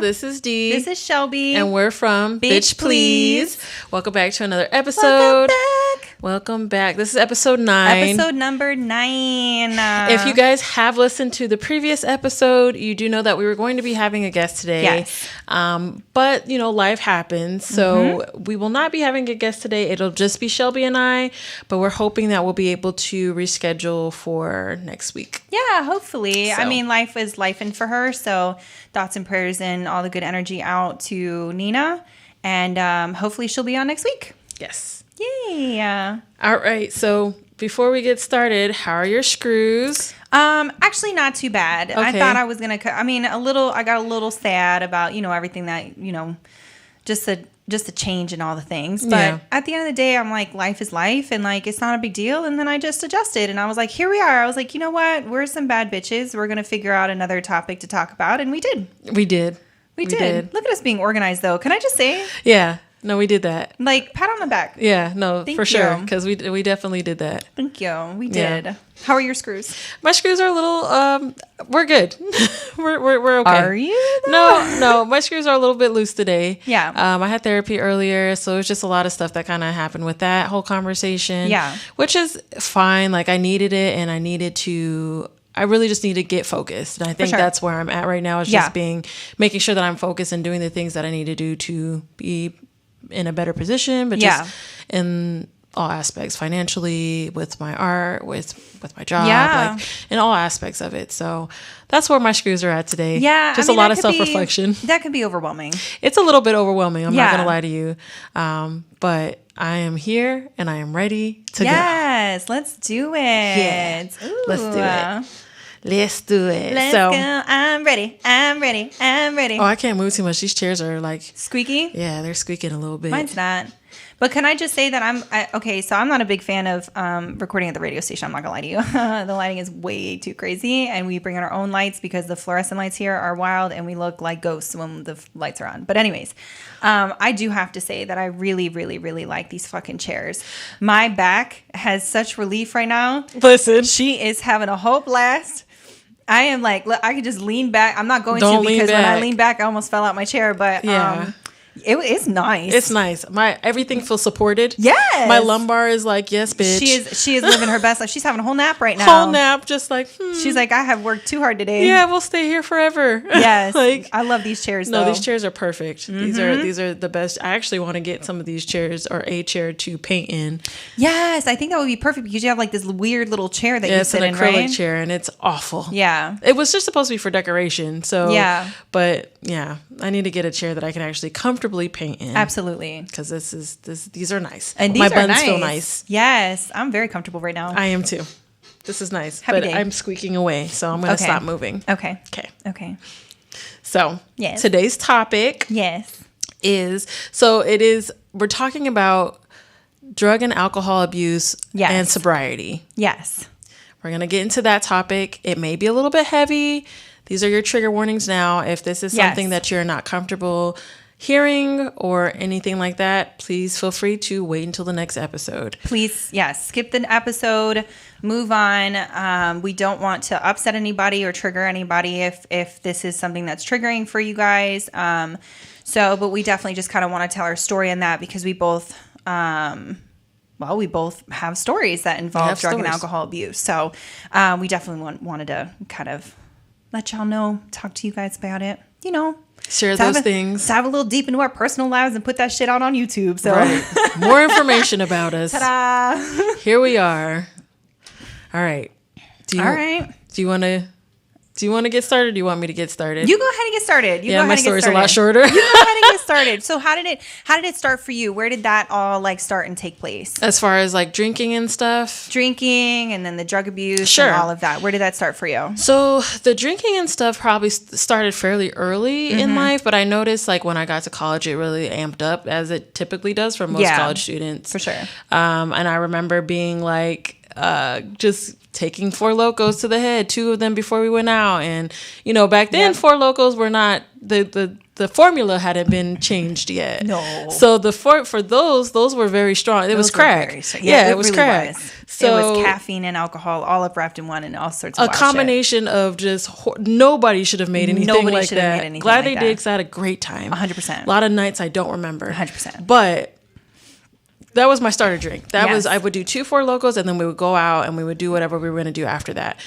This is Dee. This is Shelby. And we're from Bxtch, Please. Welcome back to another episode. Welcome back. Welcome back. This is episode 9. Episode number 9. If you guys have listened to the previous episode, you do know that we were going to be having a guest today. Yes. But, life happens. So we will not be having a guest today. It'll just be Shelby and I. But we're hoping that we'll be able to reschedule for next week. Yeah, hopefully. So. I mean, life is lifing for her. So thoughts and prayers and all the good energy out to Nina. And hopefully she'll be on next week. Yes. Yay. All right. So before we get started, how are your screws? Actually not too bad. Okay. I thought I was going to, I got a little sad about, everything that, just the change and all the things. But at the end of the day, I'm like, life is life and like, it's not a big deal. And then I just adjusted and I was like, here we are. I was like, you know what? We're some bad bitches. We're going to figure out another topic to talk about. And we did. We did. We did. Look at us being organized though. Can I just say? Yeah. No, we did that. Like, pat on the back. Yeah, no, Thank for you. sure. Because we definitely did that. Thank you. We did. Yeah. How are your screws? My screws are a little, we're good. we're okay. Are you? Though? No, my screws are a little bit loose today. Yeah. I had therapy earlier, so it was just a lot of stuff that kind of happened with that whole conversation. Yeah. Which is fine. Like, I needed it, and I really just need to get focused. And I think that's where I'm at right now, is just making sure that I'm focused and doing the things that I need to do to be in a better position, but just in all aspects, financially, with my art, with my job, like in all aspects of it. So that's where my screws are at today. Yeah. Just a lot of self-reflection. That could be overwhelming. It's a little bit overwhelming. I'm not going to lie to you. But I am here and I am ready to go. Yes. Let's do it. Yeah. Ooh. Let's do it. Let's do it. Let's go. I'm ready. Oh, I can't move too much. These chairs are like squeaky. Yeah, they're squeaking a little bit. Mine's not. But can I just say that okay, so I'm not a big fan of recording at the radio station. I'm not going to lie to you. The lighting is way too crazy. And we bring in our own lights because the fluorescent lights here are wild and we look like ghosts when the lights are on. But anyways, I do have to say that I really, really, really like these fucking chairs. My back has such relief right now. Listen. She is having a whole blast. I am like, I could just lean back. I'm not going Don't to because when I lean back, I almost fell out my chair. But it's nice. It's nice. Everything feels supported. Yes. My lumbar is like, yes, bitch. She is living her best life. She's having a whole nap right now. Whole nap, just like. She's like, I have worked too hard today. Yeah, we'll stay here forever. Yes. Like, I love these chairs. No, though. these chairs are perfect. Mm-hmm. These are the best. I actually want to get some of these chairs or a chair to paint in. Yes, I think that would be perfect because you have like this weird little chair that you sit in, right? It's an acrylic chair and it's awful. Yeah. It was just supposed to be for decoration. So yeah. But yeah, I need to get a chair that I can actually comfortably paint in. Absolutely. Because these are nice. And these my are buns feel nice. Yes, I'm very comfortable right now. I am too. This is nice. Happy but day. I'm squeaking away, so I'm going to stop moving. Okay. Okay. So yes. Today's topic we're talking about drug and alcohol abuse and sobriety. Yes. We're going to get into that topic. It may be a little bit heavy. These are your trigger warnings now. If this is something that you're not comfortable hearing or anything like that, please feel free to wait until the next episode. Please, skip the episode, move on. We don't want to upset anybody or trigger anybody if this is something that's triggering for you guys. But we definitely just kind of want to tell our story in that because we both we both have stories that involve drug and alcohol abuse. So we definitely wanted to kind of let y'all know, talk to you guys about it, Share those things. Dive a little deep into our personal lives and put that shit out on YouTube. So more information about us. Ta-da! Here we are. All right. Do you want to get started? Or do you want me to get started? You go ahead and get started. My story's a lot shorter. You go ahead and get started. So how did it start for you? Where did that all start and take place? As far as drinking and stuff? Drinking and then the drug abuse and all of that. Where did that start for you? So the drinking and stuff probably started fairly early in life, but I noticed when I got to college, it really amped up as it typically does for most college students. For sure. And I remember being just taking 4 Locos to the head, 2 of them before we went out. And, back then 4 Locos were not, the formula hadn't been changed yet. No. So for those were very strong. It was crack. Yeah, it was really crack. was. was caffeine and alcohol all up wrapped in one and all sorts of a combination of just nobody should have made anything nobody like should have that. made anything Glad like they that. did because I had a great time. 100%. A lot of nights I don't remember. 100%. But that was my starter drink. That Yes. was, I would do 2 Four Locos and then we would go out and we would do whatever we were going to do after that.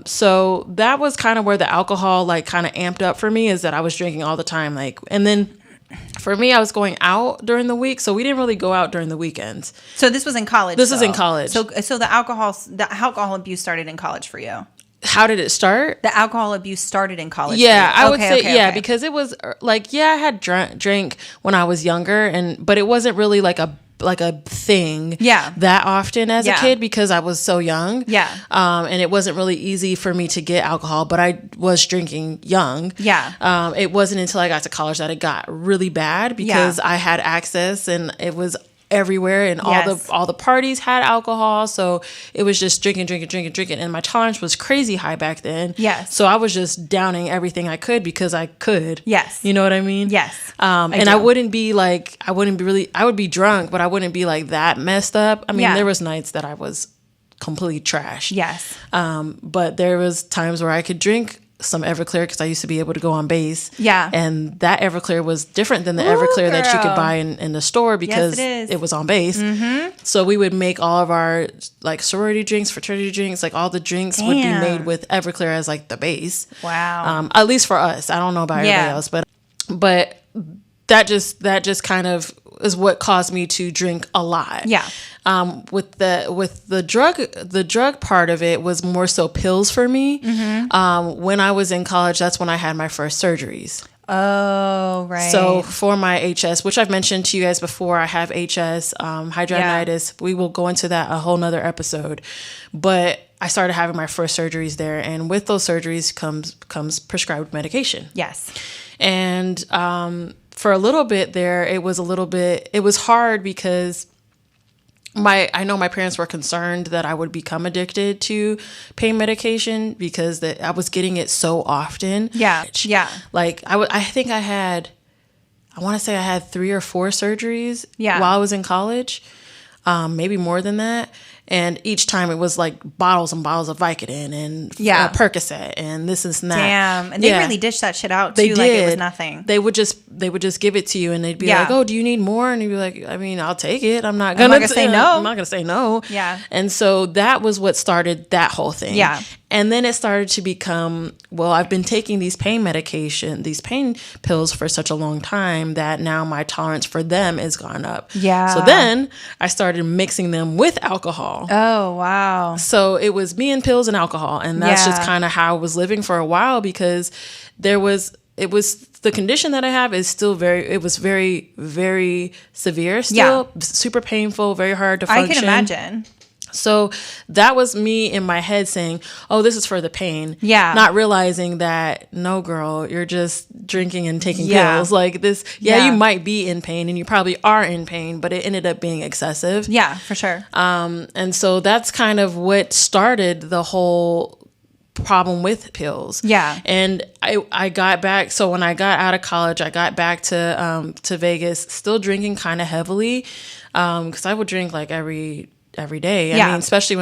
So that was kind of where the alcohol like kind of amped up for me, is that I was drinking all the time. Like, and then for me, I was going out during the week, so we didn't really go out during the weekends. So this was in college. This is in college. So the alcohol abuse started in college for you. How did it start? The alcohol abuse started in college. Yeah, I would say because it was like, I had drank when I was younger, but it wasn't really like a thing that often as a kid because I was so young. Yeah. And it wasn't really easy for me to get alcohol, but I was drinking young. Yeah. It wasn't until I got to college that it got really bad because I had access and it was everywhere and all the parties had alcohol, so it was just drinking, and my tolerance was crazy high back then. Yes. So I was just downing everything I could because I could. Yes. You know what I mean? Yes. I would be drunk, but I wouldn't be like that messed up. I mean, there was nights that I was completely trash. Yes. But there was times where I could drink some Everclear because I used to be able to go on base. Yeah. And that Everclear was different than the Everclear that you could buy in the store because it was on base. Mm-hmm. So we would make all of our like sorority drinks, fraternity drinks, like all the drinks would be made with Everclear as like the base. Wow. At least for us. I don't know about everybody else, but that just kind of is what caused me to drink a lot. Yeah. With the drug part of it was more so pills for me. Mm-hmm. When I was in college, that's when I had my first surgeries. Oh, right. So for my HS, which I've mentioned to you guys before, I have HS, hidradenitis. Yeah. We will go into that a whole nother episode. But I started having my first surgeries there, and with those surgeries comes prescribed medication. Yes. And for a little bit there, it was hard because I know my parents were concerned that I would become addicted to pain medication because I was getting it so often. Yeah. Yeah. Like I want to say I had 3 or 4 surgeries while I was in college. Maybe more than that. And each time it was like bottles and bottles of Vicodin and Percocet and this and that. Damn. And they really dished that shit out too. Like it was nothing. They would just give it to you and they'd be like, oh, do you need more? And you'd be like, I mean, I'll take it. I'm not going to say no. I'm not going to say no. Yeah. And so that was what started that whole thing. Yeah. And then it started to become, well, I've been taking these pain pills for such a long time that now my tolerance for them has gone up. Yeah. So then I started mixing them with alcohol. Oh, wow. So it was me and pills and alcohol. And that's just kind of how I was living for a while because it was the condition that I have is still very, very severe still. Yeah. Super painful, very hard to function. I can imagine. So that was me in my head saying, oh, this is for the pain. Yeah. Not realizing that, no, girl, you're just drinking and taking pills. Like this, you might be in pain and you probably are in pain, but it ended up being excessive. Yeah, for sure. And so that's kind of what started the whole problem with pills. Yeah. And I got back. So when I got out of college, I got back to Vegas, still drinking kind of heavily. Cause I would drink like every day. I mean, especially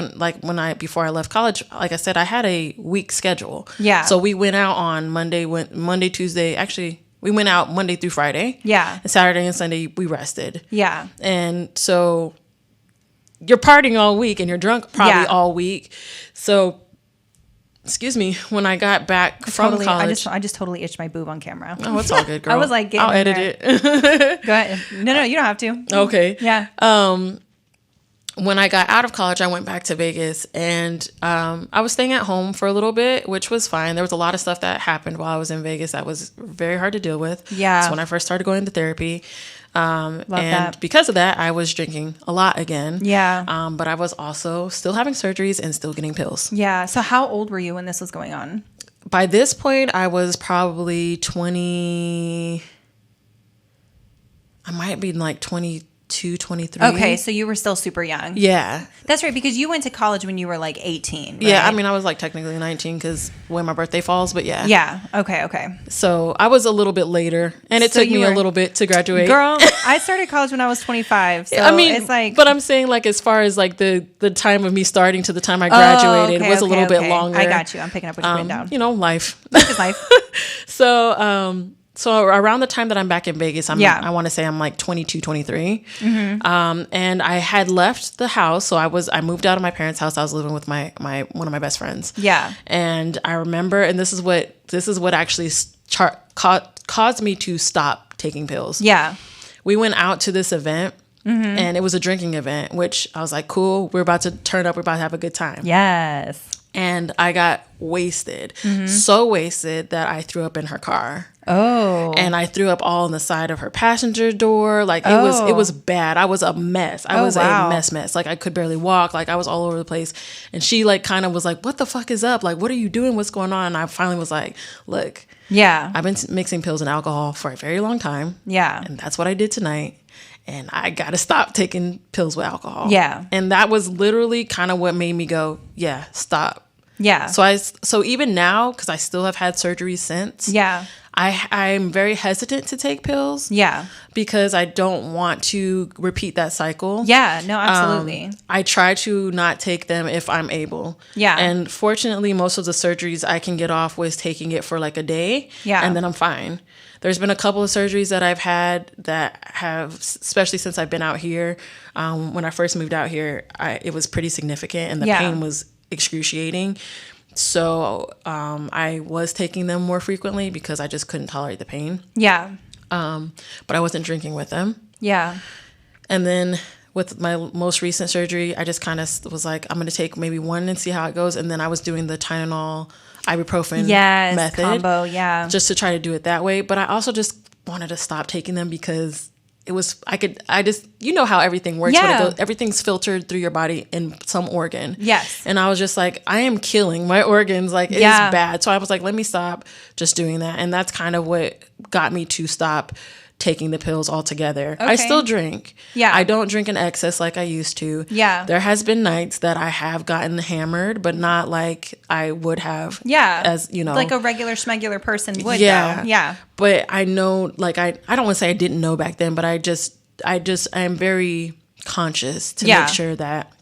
before I left college, like I said, I had a week schedule. Yeah. So we went out on Monday, Tuesday. Actually, we went out Monday through Friday. Yeah. And Saturday and Sunday we rested. Yeah. And so you're partying all week and you're drunk probably all week. So, excuse me, when I got back from college. I just totally itched my boob on camera. Oh, it's all good, girl. I was like, I'll edit it. Go ahead. No, you don't have to. Okay. Yeah. When I got out of college, I went back to Vegas and I was staying at home for a little bit, which was fine. There was a lot of stuff that happened while I was in Vegas that was very hard to deal with. Yeah. That's when I first started going to therapy. Because of that, I was drinking a lot again. Yeah. But I was also still having surgeries and still getting pills. Yeah. So how old were you when this was going on? By this point, I was probably 20. I might be like 23 23. Okay, so you were still super young. Yeah. That's right, because you went to college when you were like 18, right? Yeah, I mean, I was like technically 19 because when my birthday falls, but yeah. Yeah, okay. So I was a little bit later, and it took me a little bit to graduate. Girl, I started college when I was 25, so I mean, it's like... But I'm saying, like, as far as like the time of me starting to the time I graduated was a little bit longer. I got you. I'm picking up what you're putting down. You know, life. Life is life. So around the time that I'm back in Vegas, I want to say I'm like 22, 23. Mm-hmm. And I had left the house. So I moved out of my parents' house. I was living with my one of my best friends. Yeah. And I remember, and this is what actually caused me to stop taking pills. Yeah. We went out to this event. Mm-hmm. And it was a drinking event, which I was like, cool, we're about to turn up. We're about to have a good time. Yes. And I got wasted. Mm-hmm. So wasted that I threw up in her car. Oh. And I threw up all on the side of her passenger door. Like it was bad. I was a mess. I was a mess. Like I could barely walk. Like I was all over the place. And she like kind of was like, what the fuck is up? Like, what are you doing? What's going on? And I finally was like, look, I've been mixing pills and alcohol for a very long time. Yeah. And that's what I did tonight. And I got to stop taking pills with alcohol. Yeah. And that was literally kind of what made me go, yeah, stop. Yeah. So even now, because I still have had surgery since. Yeah. I'm very hesitant to take pills. Yeah. Because I don't want to repeat that cycle. Yeah, no, absolutely. I try to not take them if I'm able. Yeah. And fortunately, most of the surgeries I can get off with taking it for like a day. Yeah. And then I'm fine. There's been a couple of surgeries that I've had that have, especially since I've been out here. When I first moved out here, it was pretty significant and the pain was excruciating. So I was taking them more frequently because I just couldn't tolerate the pain. Yeah. But I wasn't drinking with them. Yeah. And then with my most recent surgery, I just kind of was like, I'm going to take maybe one and see how it goes. And then I was doing the Tylenol, ibuprofen method. Combo, just to try to do it that way. But I also just wanted to stop taking them because you know how everything works. Yeah. Everything's filtered through your body in some organ. Yes. And I was just like, I am killing my organs. Like, it's bad. So I was like, let me stop just doing that. And that's kind of what got me to stop taking the pills altogether. Okay. I still drink. Yeah. I don't drink in excess like I used to. Yeah. There has been nights that I have gotten hammered, but not like I would have. Yeah. As, you know. Like a regular schmegular person would. Yeah. Though. Yeah. But I know, like, I don't want to say I didn't know back then, but I am very conscious to make sure that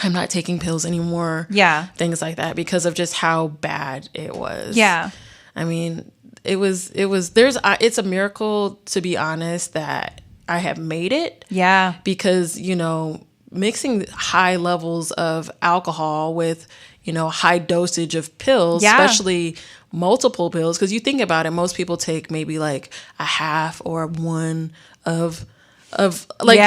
I'm not taking pills anymore. Yeah. Things like that because of just how bad it was. Yeah. I mean, it's a miracle, to be honest, that I have made it. Yeah. Because, you know, mixing high levels of alcohol with, you know, high dosage of pills, especially multiple pills, because you think about it, most people take maybe like a half or one of like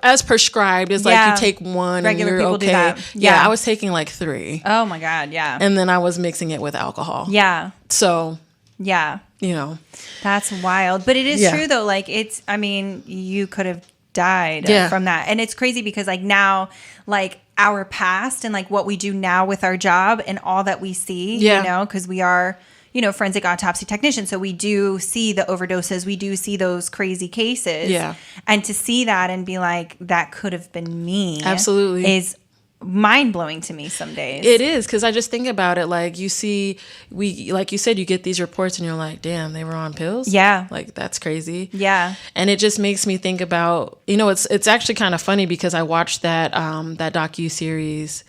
as prescribed. It's like you take one regular and you're okay. Do that. Yeah, I was taking like 3. Oh my God, yeah. And then I was mixing it with alcohol. Yeah. So yeah, you know, that's wild. But it is true though. Like I mean, you could have died from that. And it's crazy because like now, like our past and like what we do now with our job and all that we see, you know, because we are, you know, forensic autopsy technicians. So we do see the overdoses. We do see those crazy cases. Yeah. And to see that and be like, that could have been me. Absolutely. Is mind-blowing to me some days. It is, because I just think about it, like you see, like you said, you get these reports and you're like, damn, they were on pills. Yeah. Like, that's crazy. Yeah. And it just makes me think about, you know, it's actually kind of funny because I watched that docu-series,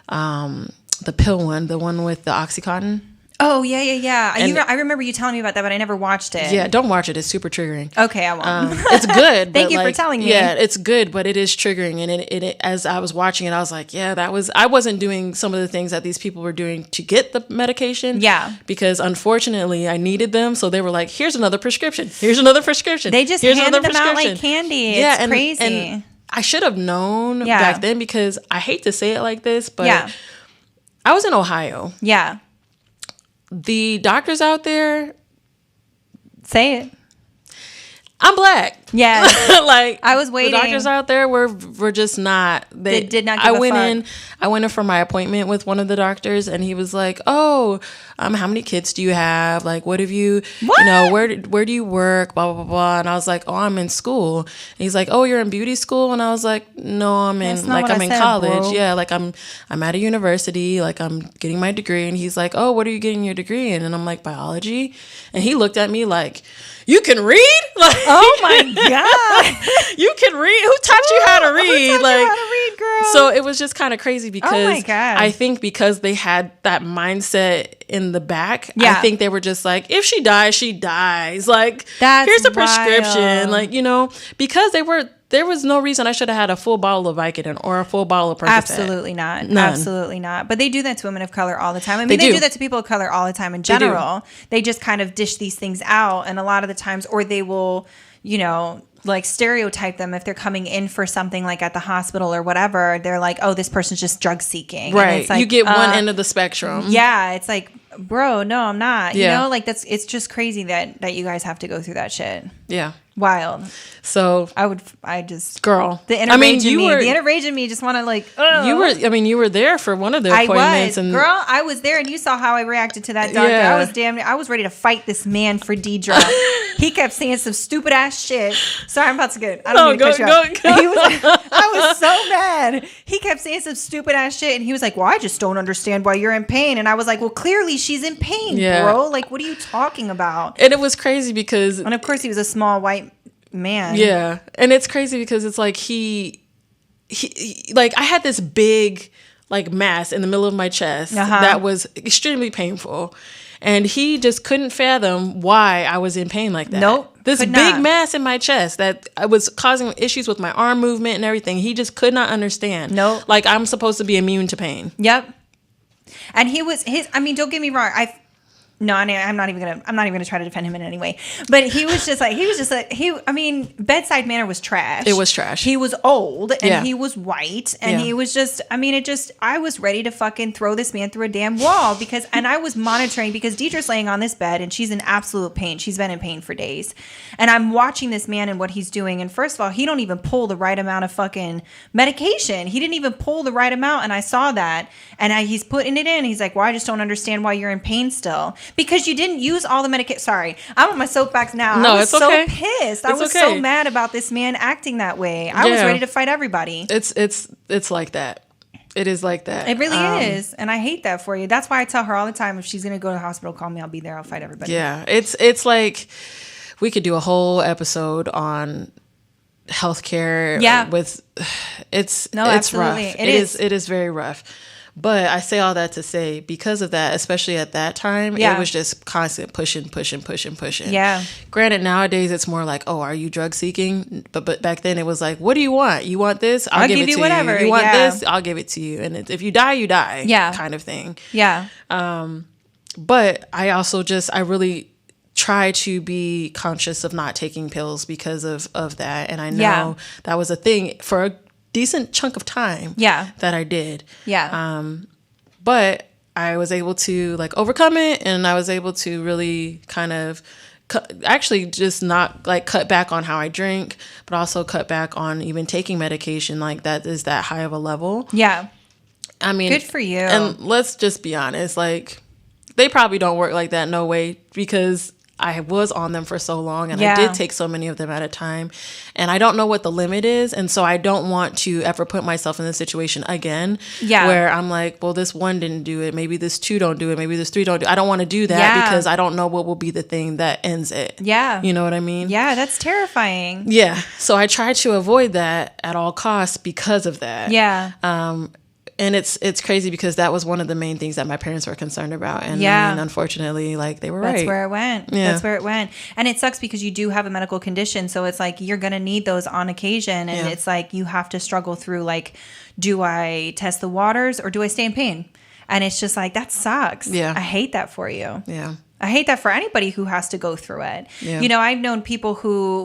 the pill one, the one with the Oxycontin. Oh, yeah. I remember you telling me about that, but I never watched it. Yeah, don't watch it. It's super triggering. Okay, I won't. It's good. Thank you for telling me. Yeah, it's good, but it is triggering. And it as I was watching it, I was like, I wasn't doing some of the things that these people were doing to get the medication. Yeah. Because unfortunately, I needed them. So they were like, here's another prescription. Here's another prescription. They just handed them out like candy. It's crazy. And I should have known back then because I hate to say it like this, but I was in Ohio. Yeah. The doctors out there, say it. I'm black. Yeah. Like, I was waiting. The doctors out there were just not. They did not give I went in for my appointment with one of the doctors, and he was like, "Oh, how many kids do you have? Like, what have you? What? You know, where do you work? Blah blah blah." And I was like, "Oh, I'm in school." And he's like, "Oh, you're in beauty school?" And I was like, "No, I'm in college. Bro. Yeah, like I'm at a university. Like I'm getting my degree." And he's like, "Oh, what are you getting your degree in?" And I'm like, "Biology." And he looked at me like, "You can read?" Like, oh my God. You can read? Who taught you how to read? Who taught you how to read, girl? So it was just kind of crazy because oh my God. I think because they had that mindset in the back, yeah. I think they were just like, if she dies, she dies. Like, that's here's a prescription. Wild. Like, you know, because there was no reason I should have had a full bottle of Vicodin or a full bottle of Percocet. Absolutely not. None. Absolutely not. But they do that to women of color all the time. I mean, they do that to people of color all the time in general. They just kind of dish these things out. And a lot of the times, or they will, you know, like stereotype them if they're coming in for something like at the hospital or whatever. They're like, oh, this person's just drug seeking. Right. And it's like, you get one end of the spectrum. Yeah. It's like, bro, no, I'm not. Yeah. You know, like it's just crazy that you guys have to go through that shit. Yeah. Wild. So girl, the inner rage in me just want to like, you were there for one of the appointments. I was there, and you saw how I reacted to that doctor. Yeah. I was ready to fight this man for Deidre. He kept saying some stupid ass shit. Sorry, I'm about to get, I don't mean to cut you off. I was so mad. He kept saying some stupid ass shit, and he was like, well, I just don't understand why you're in pain. And I was like, well, clearly she's in pain, bro. Like, what are you talking about? And it was crazy because, and of course he was a small white man. Yeah. And it's crazy because it's like he like I had this big like mass in the middle of my chest that was extremely painful. And he just couldn't fathom why I was in pain like that. Nope. This big mass in my chest that was causing issues with my arm movement and everything. He just could not understand. Nope. Like I'm supposed to be immune to pain. Yep. And I mean, don't get me wrong. I'm not even gonna try to defend him in any way. But he was just like, I mean, bedside manner was trash. It was trash. He was old and he was white and he was just, I was ready to fucking throw this man through a damn wall and I was monitoring because Deidre's laying on this bed and she's in absolute pain. She's been in pain for days. And I'm watching this man and what he's doing. And first of all, he don't even pull the right amount of fucking medication. He didn't even pull the right amount. And I saw that and he's putting it in. He's like, well, I just don't understand why you're in pain still. Because you didn't use all the medication. Sorry, I'm on my soapbox now. No, I was it's okay. so pissed. I was so mad about this man acting that way. I was ready to fight everybody. It's like that. It is like that. It really is. And I hate that for you. That's why I tell her all the time, if she's going to go to the hospital, call me. I'll be there. I'll fight everybody. Yeah. It's like we could do a whole episode on healthcare. Yeah. It's absolutely. rough. It is very rough. But I say all that to say, because of that, especially at that time, it was just constant pushing. Yeah. Granted, nowadays it's more like, oh, are you drug seeking? But back then it was like, what do you want? You want this? I'll give it to you. Whatever. You want this? I'll give it to you. And if you die, you die. Yeah. Kind of thing. Yeah. But I also I really try to be conscious of not taking pills because of that. And I know that was a thing for a decent chunk of time that I did. Yeah. But I was able to like overcome it, and I was able to really kind of actually just not like cut back on how I drink, but also cut back on even taking medication like that is that high of a level. Yeah. I mean, good for you. And let's just be honest, like they probably don't work like that. No way, because I was on them for so long and I did take so many of them at a time, and I don't know what the limit is. And so I don't want to ever put myself in this situation again where I'm like, well, this one didn't do it. Maybe this two don't do it. Maybe this three don't do it. I don't want to do that because I don't know what will be the thing that ends it. Yeah. You know what I mean? Yeah. That's terrifying. Yeah. So I try to avoid that at all costs because of that. Yeah. And it's crazy because that was one of the main things that my parents were concerned about. And I mean, unfortunately, like they were right. That's where it went. Yeah. That's where it went. And it sucks because you do have a medical condition. So it's like you're going to need those on occasion. And it's like you have to struggle through like, do I test the waters or do I stay in pain? And it's just like, that sucks. Yeah. I hate that for you. Yeah. I hate that for anybody who has to go through it. Yeah. You know, I've known people who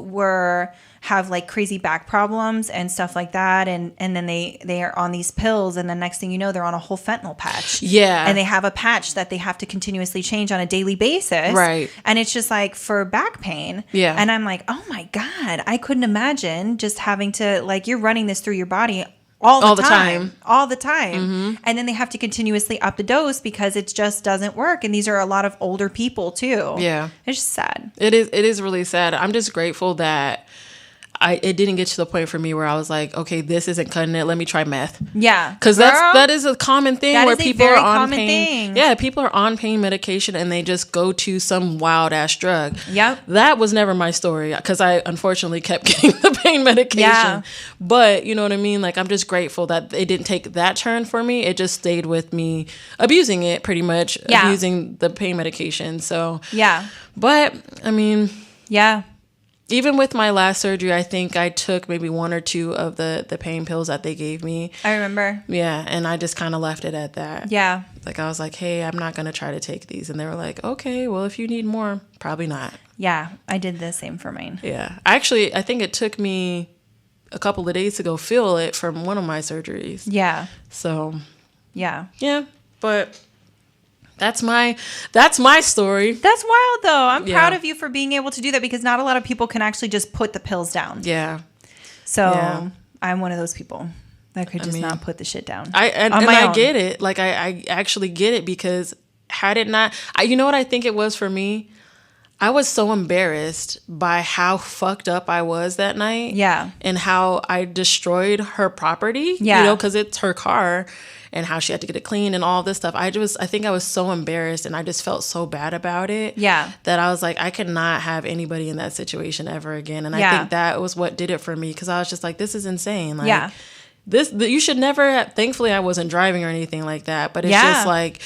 have like crazy back problems and stuff like that. And then they are on these pills. And the next thing you know, they're on a whole fentanyl patch. Yeah. And they have a patch that they have to continuously change on a daily basis. Right. And it's just like for back pain. Yeah. And I'm like, oh my God, I couldn't imagine just having to, like, you're running this through your body all the time. Mm-hmm. And then they have to continuously up the dose because it just doesn't work. And these are a lot of older people too. Yeah. It's just sad. It is really sad. I'm just grateful that it didn't get to the point for me where I was like, okay, this isn't cutting it. Let me try meth. Yeah. Because that is a common thing where people are on pain. Thing. Yeah, people are on pain medication and they just go to some wild ass drug. Yep. That was never my story because I unfortunately kept getting the pain medication. Yeah. But you know what I mean? Like, I'm just grateful that it didn't take that turn for me. It just stayed with me abusing it pretty much. Yeah. Abusing the pain medication. So. Yeah. But, I mean. Yeah. Even with my last surgery, I think I took maybe 1 or 2 of the pain pills that they gave me. I remember. Yeah, and I just kind of left it at that. Yeah. Like, I was like, hey, I'm not going to try to take these. And they were like, okay, well, if you need more, probably not. Yeah, I did the same for mine. Yeah. Actually, I think it took me a couple of days to go feel it from one of my surgeries. Yeah. So. Yeah. Yeah, but... That's my story. That's wild, though. I'm proud of you for being able to do that because not a lot of people can actually just put the pills down. Yeah. So I'm one of those people that could just not put the shit down. I get it. Like, I actually get it because had it not... you know what I think it was for me? I was so embarrassed by how fucked up I was that night. Yeah. And how I destroyed her property. Yeah. You know, because it's her car. And how she had to get it clean and all this stuff. I think I was so embarrassed and I just felt so bad about it. Yeah. That I was like, I cannot have anybody in that situation ever again. And I think that was what did it for me. Because I was just like, this is insane. Like, you should never thankfully I wasn't driving or anything like that. But it's just like,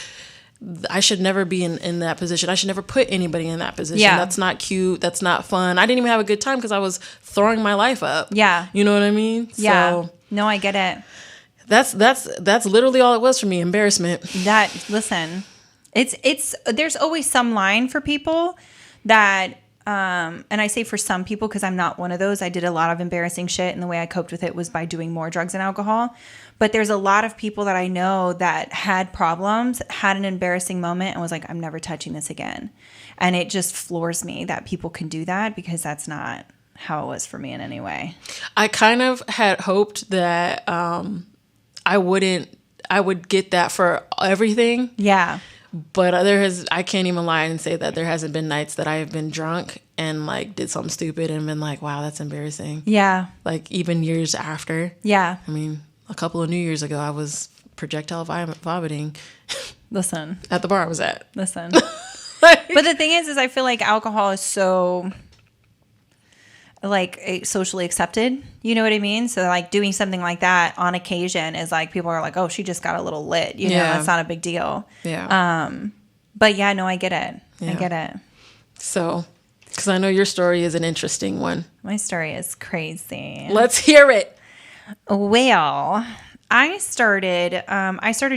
I should never be in that position. I should never put anybody in that position. Yeah. That's not cute. That's not fun. I didn't even have a good time because I was throwing my life up. Yeah. You know what I mean? Yeah. So, no, I get it. That's literally all it was for me. Embarrassment. Listen, it's there's always some line for people that, and I say for some people because I'm not one of those. I did a lot of embarrassing shit, and the way I coped with it was by doing more drugs and alcohol. But there's a lot of people that I know that had problems, had an embarrassing moment, and was like, I'm never touching this again. And it just floors me that people can do that because that's not how it was for me in any way. I kind of had hoped that I would get that for everything. Yeah. But I can't even lie and say that there hasn't been nights that I have been drunk and like did something stupid and been like, wow, that's embarrassing. Yeah. Like even years after. Yeah. I mean, a couple of New Years ago, I was projectile vomiting. Listen. At the bar I was at. Listen. But the thing is I feel like alcohol is so... like socially accepted, you know what I mean? So like doing something like that on occasion is like people are like, oh, she just got a little lit, you know, that's not a big deal. Yeah. But yeah, no, I get it. Yeah. I get it. So, because I know your story is an interesting one. My story is crazy. Let's hear it. Well, I started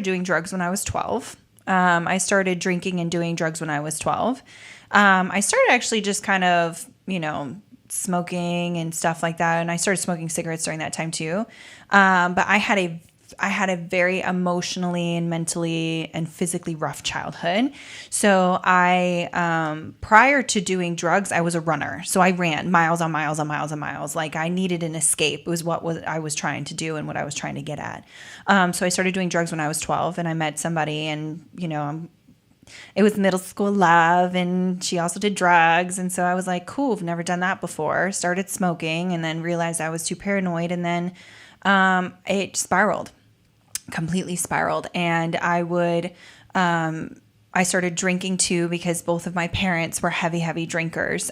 doing drugs when I was 12. I started drinking and doing drugs when I was 12. I started actually just kind of, you know, smoking and stuff like that. And I started smoking cigarettes during that time too. But I had a very emotionally and mentally and physically rough childhood. So prior to doing drugs, I was a runner. So I ran miles on miles on miles on miles. Like I needed an escape. It was what I was trying to do and what I was trying to get at. So I started doing drugs when I was 12 and I met somebody and, you know, it was middle school love and she also did drugs. And so I was like, cool, I've never done that before. Started smoking and then realized I was too paranoid. And then it completely spiraled. And I started drinking too because both of my parents were heavy drinkers.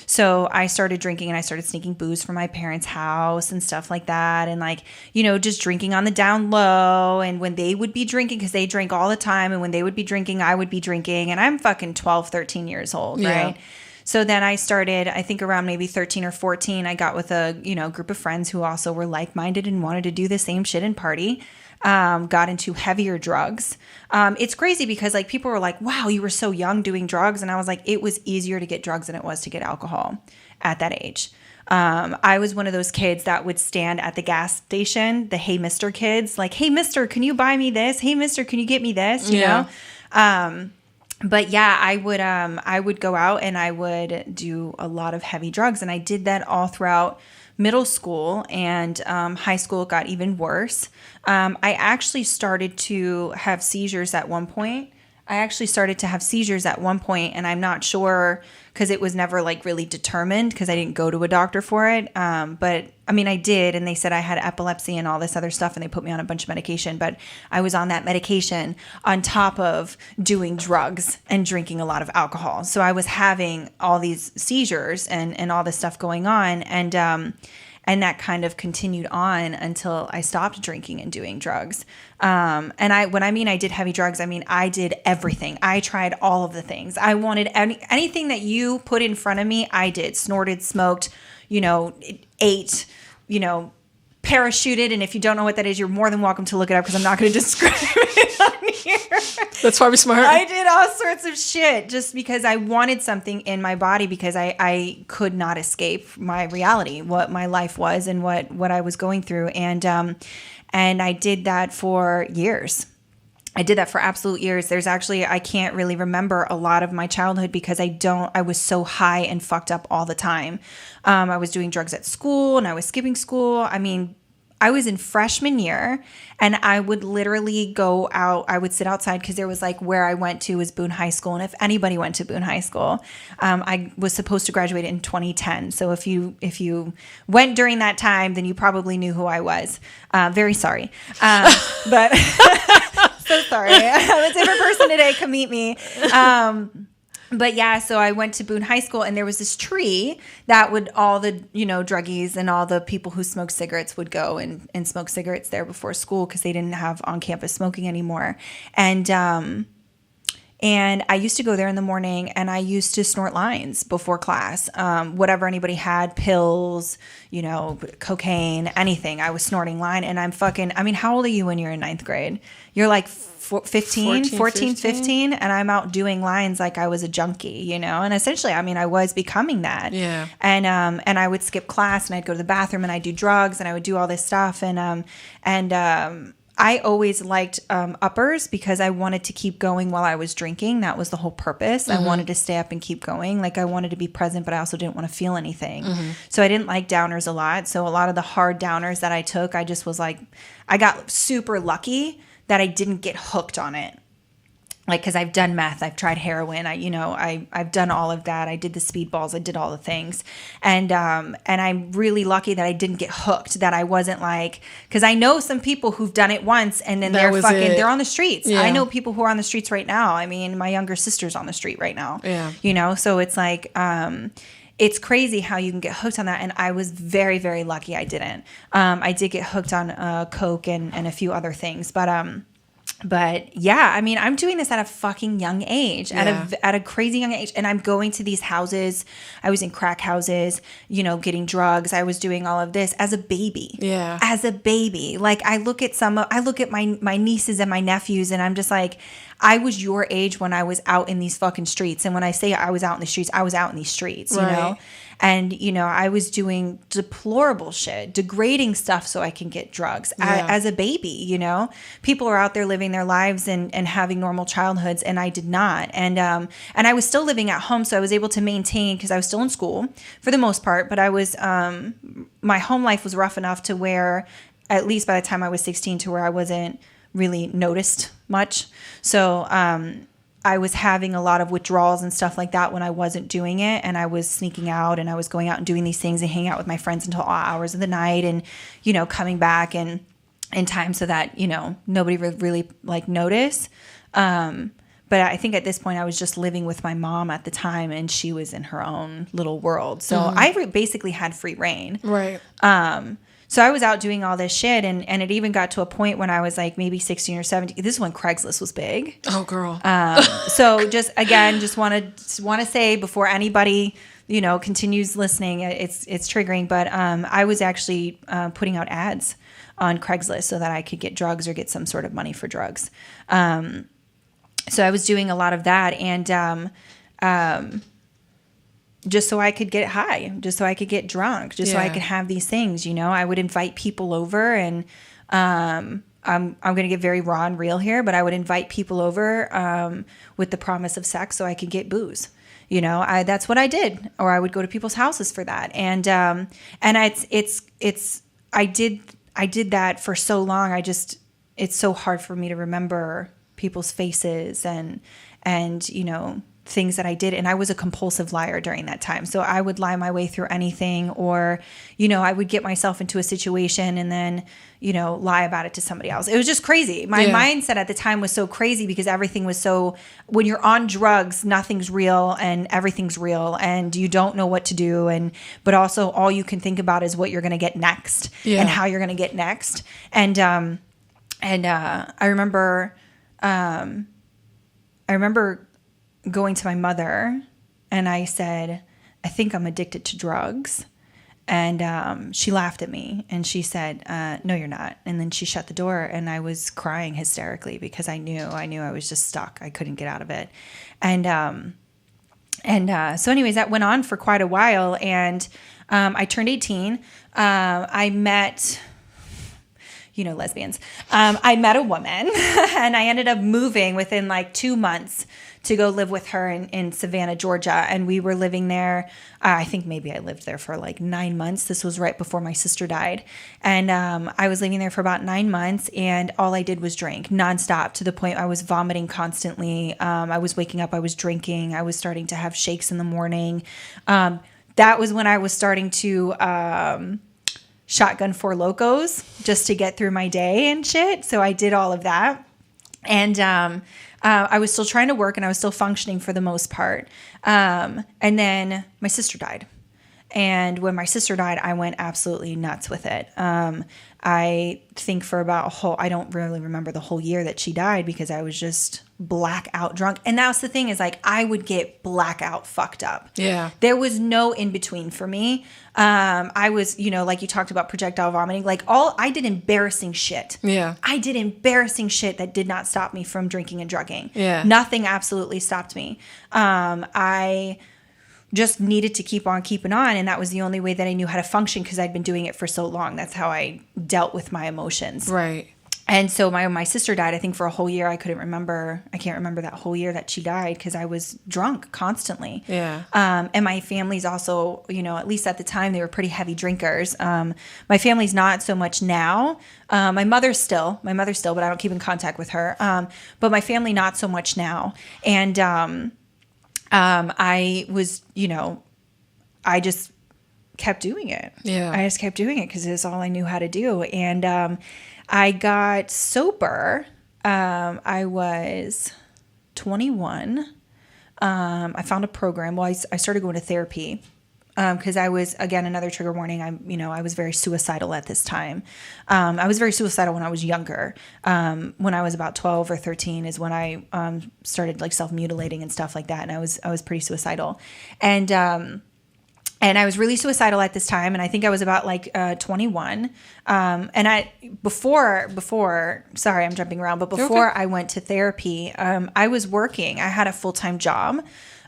So I started drinking and I started sneaking booze from my parents' house and stuff like that. And like, you know, just drinking on the down low. And when they would be drinking, because they drank all the time. And when they would be drinking, I would be drinking. And I'm fucking 12, 13 years old, yeah. right? So then I started, I think around maybe 13 or 14, I got with a, you know, group of friends who also were like-minded and wanted to do the same shit and party. Got into heavier drugs. It's crazy because like people were like, wow, you were so young doing drugs. And I was like, it was easier to get drugs than it was to get alcohol at that age. I was one of those kids that would stand at the gas station, the Hey Mister kids, like, hey Mister, can you buy me this? Hey Mister, can you get me this? You know? But yeah, I would go out and I would do a lot of heavy drugs. And I did that all throughout middle school, and high school got even worse. I actually started to have seizures at one point. And I'm not sure, because it was never like really determined, because I didn't go to a doctor for it. But I mean, I did, and they said I had epilepsy and all this other stuff, and they put me on a bunch of medication. But I was on that medication on top of doing drugs and drinking a lot of alcohol. So I was having all these seizures and all this stuff going on. And that kind of continued on until I stopped drinking and doing drugs. When I did heavy drugs, I mean, I did everything. I tried all of the things. I wanted anything that you put in front of me, I did. Snorted, smoked, ate, parachuted. And if you don't know what that is, you're more than welcome to look it up, because I'm not going to describe it on here. That's probably smart. I did all sorts of shit just because I wanted something in my body, because I could not escape my reality, what my life was and what I was going through. And I did that for years. I did that for absolute years. I can't really remember a lot of my childhood, because I was so high and fucked up all the time. I was doing drugs at school, and I was skipping school. I mean, I was in freshman year, and I would literally go out. I would sit outside, because there was like, where I went to was Boone High School. And if anybody went to Boone High School, I was supposed to graduate in 2010. So if you went during that time, then you probably knew who I was. Very sorry. But so sorry. I'm a different person today. Come meet me. But yeah, so I went to Boone High School, and there was this tree that would all the, druggies and all the people who smoked cigarettes would go and smoke cigarettes there before school, because they didn't have on-campus smoking anymore. And I used to go there in the morning, and I used to snort lines before class. Whatever anybody had, pills, cocaine, anything. I was snorting line, and how old are you when you're in ninth grade? You're like 14, 15, and I'm out doing lines like I was a junkie, and essentially, I was becoming that. Yeah. And I would skip class, and I'd go to the bathroom, and I'd do drugs, and I would do all this stuff. I always liked uppers, because I wanted to keep going while I was drinking. That was the whole purpose. Mm-hmm. I wanted to stay up and keep going. Like, I wanted to be present, but I also didn't want to feel anything. Mm-hmm. So I didn't like downers a lot. So a lot of the hard downers that I took, I just was like, I got super lucky that I didn't get hooked on it. Like, because I've done meth, I've tried heroin, I've done all of that. I did the speedballs, I did all the things, and I'm really lucky that I didn't get hooked. That I wasn't like, because I know some people who've done it once and then they're on the streets. Yeah. I know people who are on the streets right now. I mean, my younger sister's on the street right now. Yeah, so it's like, it's crazy how you can get hooked on that. And I was very, very lucky I didn't. I did get hooked on coke and a few other things, but yeah, I'm doing this at a fucking young age, at a crazy young age. And I'm going to these houses. I was in crack houses, getting drugs. I was doing all of this as a baby. Yeah. As a baby. Like, I look at my nieces and my nephews, and I'm just like, I was your age when I was out in these fucking streets. And when I say I was out in the streets, I was out in these streets, you know? And, I was doing deplorable shit, degrading stuff so I can get drugs as a baby, People are out there living their lives and having normal childhoods, and I did not. And I was still living at home, so I was able to maintain, because I was still in school for the most part, but I was, my home life was rough enough to where, at least by the time I was 16, to where I wasn't really noticed much. So, I was having a lot of withdrawals and stuff like that when I wasn't doing it, and I was sneaking out, and I was going out and doing these things and hanging out with my friends until all hours of the night, and coming back and in time so that nobody would really like notice. But I think at this point I was just living with my mom at the time, and she was in her own little world, so I basically had free reign. Right. So I was out doing all this shit, and it even got to a point when I was like maybe 16 or 17. This is when Craigslist was big. Oh, girl. So just want to say before anybody continues listening, it's triggering, but I was actually putting out ads on Craigslist so that I could get drugs or get some sort of money for drugs. So I was doing a lot of that, and just so I could get high, just so I could get drunk, just so I could have these things, you know. I would invite people over, and I'm going to get very raw and real here, but I would invite people over with the promise of sex so I could get booze. You know, that's what I did, or I would go to people's houses for that. And I did that for so long. It's so hard for me to remember people's faces and, you know, things that I did. And I was a compulsive liar during that time. So I would lie my way through anything, or, you know, I would get myself into a situation and then, you know, lie about it to somebody else. It was just crazy. My mindset at the time was so crazy because everything was so, when you're on drugs, nothing's real and everything's real and you don't know what to do. But also all you can think about is what you're going to get next and how you're going to get next. And I remember going to my mother and I said, I think I'm addicted to drugs. And she laughed at me and she said, no, you're not. And then she shut the door and I was crying hysterically because I knew I was just stuck. I couldn't get out of it. And so anyways, that went on for quite a while. And I turned 18. I met, you know, lesbians. I met a woman and I ended up moving within like 2 months to go live with her in Savannah, Georgia. And we were living there. I think maybe I lived there for like 9 months. This was right before my sister died. And I was living there for about 9 months. And all I did was drink nonstop to the point I was vomiting constantly. I was waking up. I was drinking. I was starting to have shakes in the morning. That was when I was starting to shotgun Four Locos just to get through my day and shit. So I did all of that. And I was still trying to work and I was still functioning for the most part. And then my sister died. And when my sister died, I went absolutely nuts with it. I think for about I don't really remember the whole year that she died because I was just blackout drunk. And that's the thing is like, I would get blackout fucked up. Yeah. There was no in between for me. I was, you know, like you talked about projectile vomiting, like I did embarrassing shit. Yeah. I did embarrassing shit that did not stop me from drinking and drugging. Yeah. Nothing absolutely stopped me. I just needed to keep on keeping on. And that was the only way that I knew how to function because I'd been doing it for so long. That's how I dealt with my emotions. Right. And so my sister died, I think for a whole year. I can't remember that whole year that she died because I was drunk constantly. Yeah. And my family's also, you know, at least at the time, they were pretty heavy drinkers. My family's not so much now. My mother's still, but I don't keep in contact with her. But my family, not so much now. And I was, you know, I just kept doing it. Yeah. I just kept doing it because it's all I knew how to do. And I got sober. I was 21. I found a program. Well, I started going to therapy because I was, again, another trigger warning. I was very suicidal at this time. I was very suicidal when I was younger. When I was about 12 or 13 is when I started like self-mutilating and stuff like that. And I was pretty suicidal. And I was really suicidal at this time. And I think I was about like 21. Sorry, I'm jumping around. But before I went to therapy, I was working. I had a full-time job.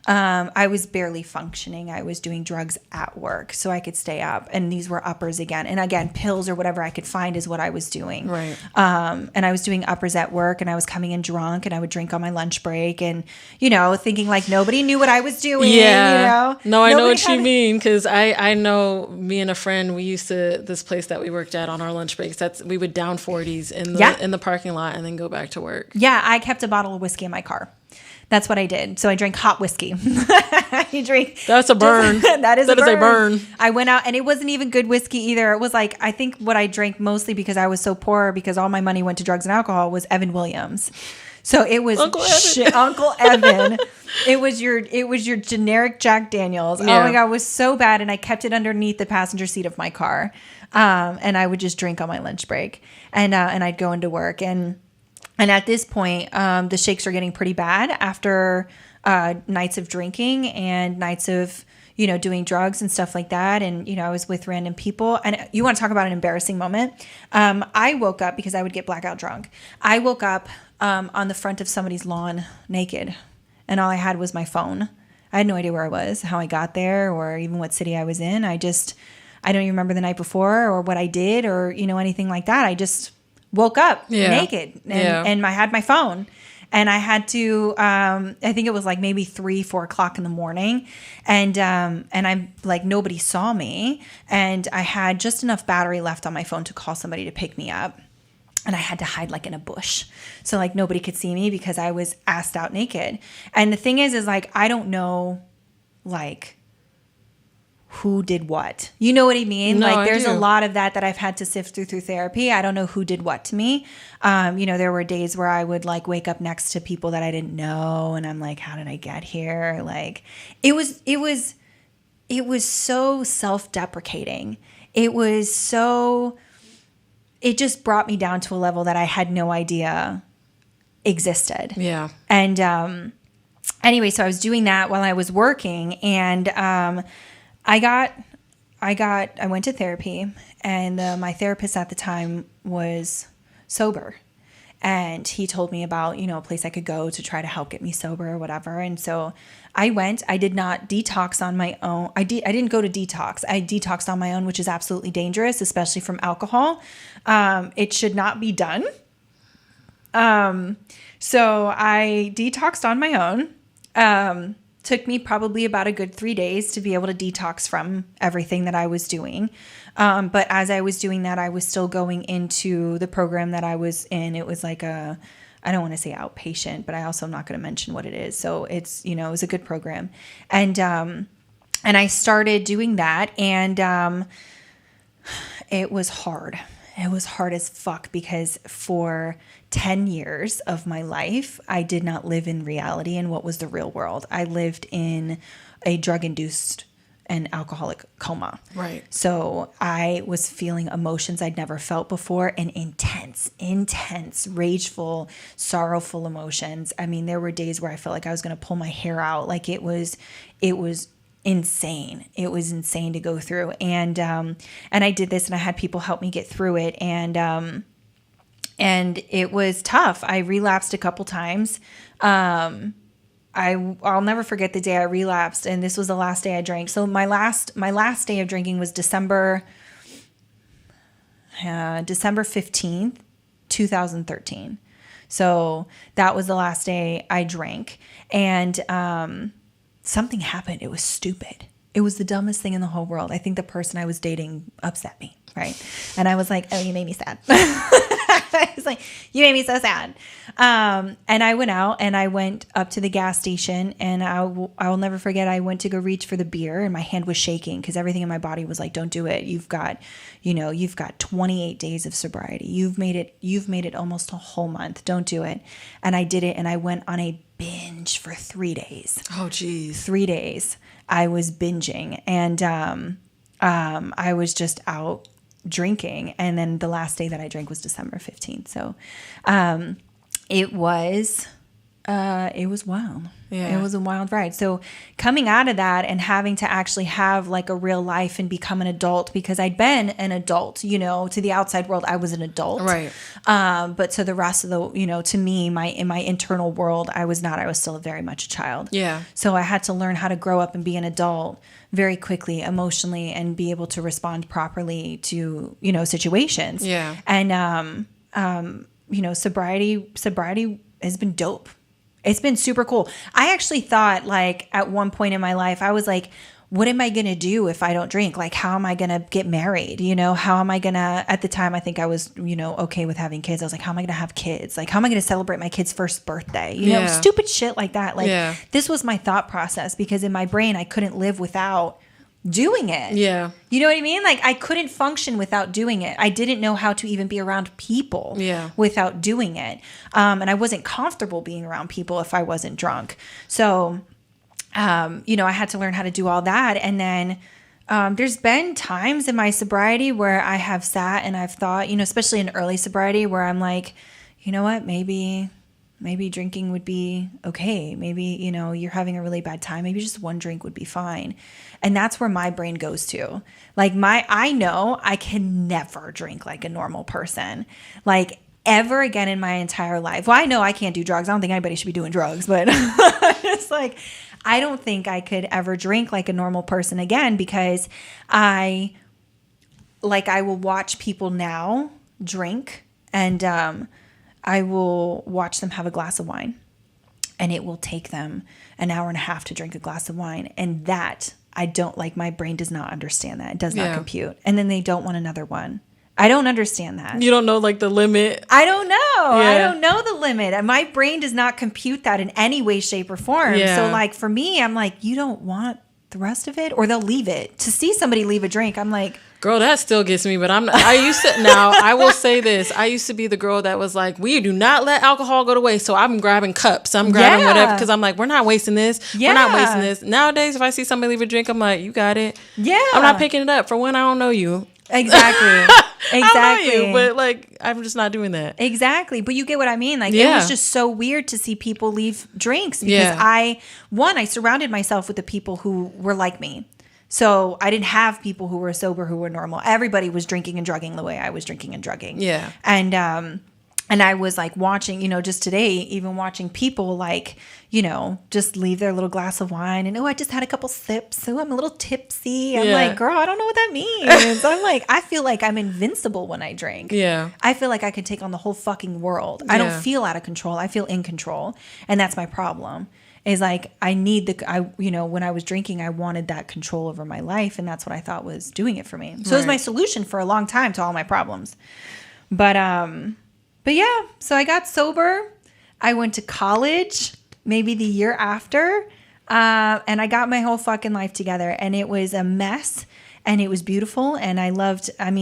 I was barely functioning. I was doing drugs at work so I could stay up. And these were uppers again. And again, pills or whatever I could find is what I was doing. Right. And I was doing uppers at work and I was coming in drunk and I would drink on my lunch break and, you know, thinking like nobody knew what I was doing. Yeah. You know? No, I know what you mean because I know me and a friend, we used to, this place that we worked at on our lunch breaks, we would down 40s in the parking lot and then go back to work. Yeah. I kept a bottle of whiskey in my car. That's what I did. So I drank hot whiskey. You drink. That's a burn. That is a burn. I went out and it wasn't even good whiskey either. It was like, I think what I drank mostly because I was so poor because all my money went to drugs and alcohol was Evan Williams. So it was Uncle Evan. It was your generic Jack Daniels. Yeah. Oh my God, it was so bad. And I kept it underneath the passenger seat of my car. And I would just drink on my lunch break and I'd go into work and at this point, the shakes are getting pretty bad after nights of drinking and nights of, you know, doing drugs and stuff like that. And, you know, I was with random people. And you want to talk about an embarrassing moment? I woke up because I would get blackout drunk. I woke up on the front of somebody's lawn naked. And all I had was my phone. I had no idea where I was, how I got there, or even what city I was in. I don't even remember the night before or what I did or, anything like that. I just woke up naked and I had my phone. And I had to, I think it was like maybe 3-4 o'clock in the morning. And I'm like, nobody saw me. And I had just enough battery left on my phone to call somebody to pick me up. And I had to hide like in a bush. So like nobody could see me because I was assed out naked. And the thing is like, I don't know like who did what. You know what I mean? No, like there's a lot of that I've had to sift through therapy. I don't know who did what to me. There were days where I would like wake up next to people that I didn't know. And I'm like, how did I get here? Like it was so self-deprecating. It just brought me down to a level that I had no idea existed. Yeah. And anyway, so I was doing that while I was working, and I went to therapy, and my therapist at the time was sober, and he told me about, a place I could go to try to help get me sober or whatever. And so I went. I did not detox on my own. I didn't go to detox. I detoxed on my own, which is absolutely dangerous, especially from alcohol. It should not be done. So I detoxed on my own. Took me probably about a good 3 days to be able to detox from everything that I was doing. But as I was doing that, I was still going into the program that I was in. It was like I don't want to say outpatient, but I also am not going to mention what it is. So it's, it was a good program. And I started doing that, and it was hard. It was hard as fuck because for 10 years of my life, I did not live in reality and what was the real world. I lived in a drug-induced and alcoholic coma. Right. So I was feeling emotions I'd never felt before, and intense, rageful, sorrowful emotions. I mean, there were days where I felt like I was going to pull my hair out. Like it was insane. It was insane to go through. And I did this, and I had people help me get through it. And it was tough. I relapsed a couple times. I'll never forget the day I relapsed, and this was the last day I drank. So my last day of drinking was December 15th, 2013. So that was the last day I drank. And something happened. It was stupid. It was the dumbest thing in the whole world. I think the person I was dating upset me, right? And I was like, oh, you made me sad. I was like, you made me so sad. And I went out, and I went up to the gas station, and I will never forget, I went to go reach for the beer, and my hand was shaking because everything in my body was like, don't do it. You've got 28 days of sobriety. You've made it almost a whole month. Don't do it. And I did it, and I went on a binge for 3 days. Oh, geez. 3 days. I was binging, and I was just out drinking. And then the last day that I drank was December 15th. So it was wild. Yeah. It was a wild ride. So coming out of that and having to actually have like a real life and become an adult, because I'd been an adult, to the outside world, I was an adult. Right. But to the rest of the, to me, in my internal world, I was not. I was still very much a child. Yeah. So I had to learn how to grow up and be an adult very quickly, emotionally, and be able to respond properly to, situations. Yeah. And, sobriety has been dope. It's been super cool. I actually thought, like, at one point in my life, I was like, what am I going to do if I don't drink? Like, how am I going to get married? How am I going to, at the time, I think I was, okay with having kids. I was like, how am I going to have kids? Like, how am I going to celebrate my kid's first birthday? Stupid shit like that. Like, This was my thought process, because in my brain, I couldn't live without doing it. Yeah. You know what I mean? Like, I couldn't function without doing it. I didn't know how to even be around people without doing it. And I wasn't comfortable being around people if I wasn't drunk. So, I had to learn how to do all that. And then there's been times in my sobriety where I have sat and I've thought, especially in early sobriety, where I'm like, you know what, maybe drinking would be okay. Maybe, you're having a really bad time. Maybe just one drink would be fine. And that's where my brain goes to. Like, I know I can never drink like a normal person. Like, ever again in my entire life. Well, I know I can't do drugs. I don't think anybody should be doing drugs, but it's like, I don't think I could ever drink like a normal person again, because I will watch people now drink, and I will watch them have a glass of wine, and it will take them an hour and a half to drink a glass of wine. And that I don't like, my brain does not understand that. It does not compute. And then they don't want another one. I don't understand that. You don't know like the limit? I don't know. Yeah. I don't know the limit. And my brain does not compute that in any way, shape, or form. Yeah. So like for me, I'm like, you don't want the rest of it? Or they'll leave it. To see somebody leave a drink, I'm like, girl, that still gets me. But I will say this. I used to be the girl that was like, we do not let alcohol go to waste. So I'm grabbing cups. I'm grabbing whatever. Because I'm like, we're not wasting this. Yeah. We're not wasting this. Nowadays, if I see somebody leave a drink, I'm like, you got it. Yeah. I'm not picking it up. For one, I don't know you. Exactly. I don't know you, but like, I'm just not doing that. Exactly. But you get what I mean? Like, it was just so weird to see people leave drinks, because I surrounded myself with the people who were like me. So I didn't have people who were sober, who were normal. Everybody was drinking and drugging the way I was drinking and drugging. Yeah. And I was like watching, just today, even watching people like, just leave their little glass of wine and, I just had a couple sips. So I'm a little tipsy. I'm like, girl, I don't know what that means. I'm like, I feel like I'm invincible when I drink. Yeah. I feel like I can take on the whole fucking world. I don't feel out of control. I feel in control. And that's my problem. Is like, I need when I was drinking, I wanted that control over my life. And that's what I thought was doing it for me. So it was my solution for a long time to all my problems. But yeah, so I got sober. I went to college maybe the year after. And I got my whole fucking life together. And it was a mess. And it was beautiful. And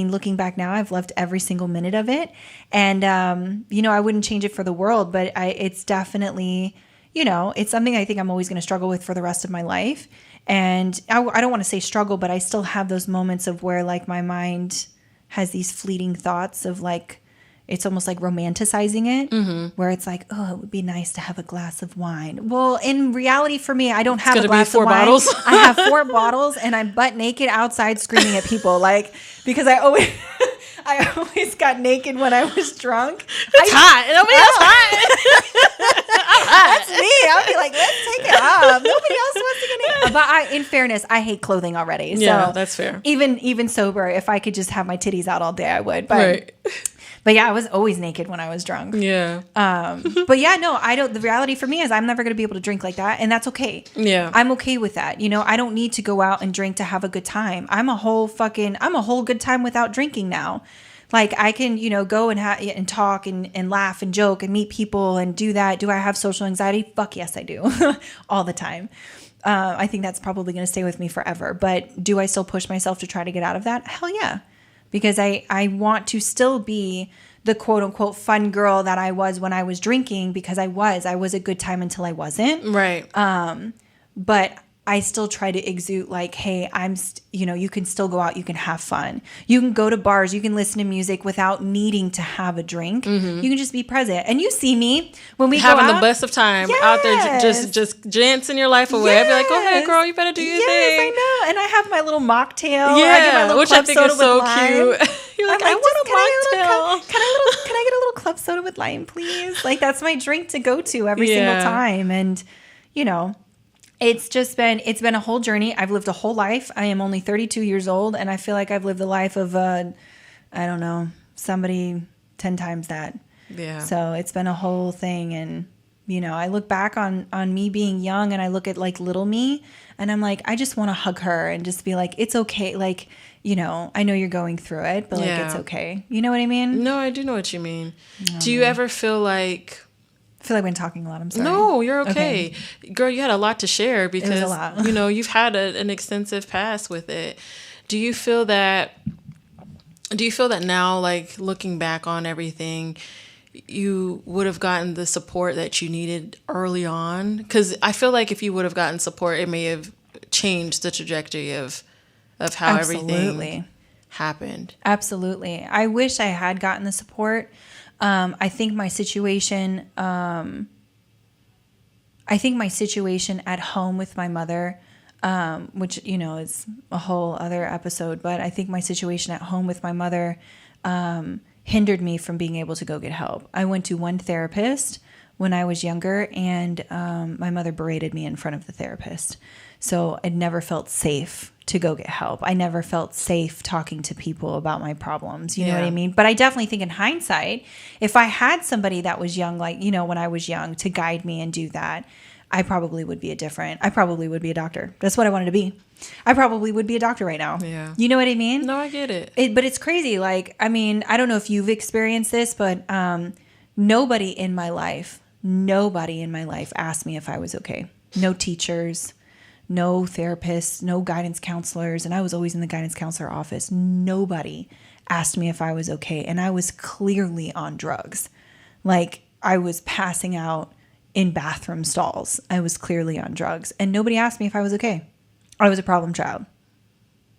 looking back now, I've loved every single minute of it. And, I wouldn't change it for the world. But it's definitely... it's something I think I'm always going to struggle with for the rest of my life. And I don't want to say struggle, but I still have those moments of where like my mind has these fleeting thoughts of like, it's almost like romanticizing it, where it's like, oh, it would be nice to have a glass of wine. Well, in reality for me, I don't have a glass of wine. Bottles. I have 4 bottles and I'm butt naked outside screaming at people. Like, because I always got naked when I was drunk. It's hot. Nobody else hot. That's me. I'll be like, let's take it off. Nobody else wants to get naked. But in fairness, I hate clothing already. Yeah, so that's fair. Even sober, if I could just have my titties out all day, I would. But, but yeah, I was always naked when I was drunk. Yeah. But yeah, no, I don't. The reality for me is I'm never going to be able to drink like that. And that's okay. Yeah. I'm okay with that. I don't need to go out and drink to have a good time. I'm a whole good time without drinking now. Like I can, go and talk and laugh and joke and meet people and do that. Do I have social anxiety? Fuck yes, I do. All the time. I think that's probably going to stay with me forever. But do I still push myself to try to get out of that? Hell yeah. Because I want to still be the quote unquote fun girl that I was when I was drinking, because I was a good time until I wasn't. Right. But I still try to exude like, hey, you can still go out, you can have fun. You can go to bars, you can listen to music without needing to have a drink. Mm-hmm. You can just be present. And you see me when we having go out. the best of time out there, just dancing your life away. Yes. I'd be like, go ahead, girl, you better do your thing. I know. And I have my little mocktail. Yeah, I get my little club soda with lime. You're like, I want a mocktail. Can I get a little club soda with lime, please? Like that's my drink to go to every single time. And it's been a whole journey. I've lived a whole life. I am only 32 years old, and I feel like I've lived the life of, somebody 10 times that. Yeah. So it's been a whole thing. And, I look back on me being young, and I look at like little me, and I'm like, I just want to hug her and just be like, it's okay. Like, I know you're going through it, but like, it's okay. You know what I mean? No, I do know what you mean. Do you ever feel like... I feel like I've been talking a lot. I'm sorry. No, you're okay. Girl, you had a lot to share because, it was a lot. You've had an extensive past with it. Do you feel that now, like looking back on everything, you would have gotten the support that you needed early on? Because I feel like if you would have gotten support, it may have changed the trajectory of how everything happened. Absolutely. I wish I had gotten the support. I think my situation at home with my mother, which, is a whole other episode, but I think my situation at home with my mother, hindered me from being able to go get help. I went to one therapist when I was younger, and my mother berated me in front of the therapist. So I never felt safe to go get help. I never felt safe talking to people about my problems. You know what I mean? But I definitely think in hindsight, if I had somebody that was young, like, you know, when I was young, to guide me and do that, I probably would be a doctor. That's what I wanted to be. I probably would be a doctor right now. Yeah. You know what I mean? No, I get it. But it's crazy. Like, I mean, I don't know if you've experienced this, but nobody in my life asked me if I was okay. No teachers, no therapists, no guidance counselors. And I was always in the guidance counselor office. Nobody asked me if I was okay. And I was clearly on drugs. Like, I was passing out in bathroom stalls. I was clearly on drugs. And nobody asked me if I was okay. I was a problem child.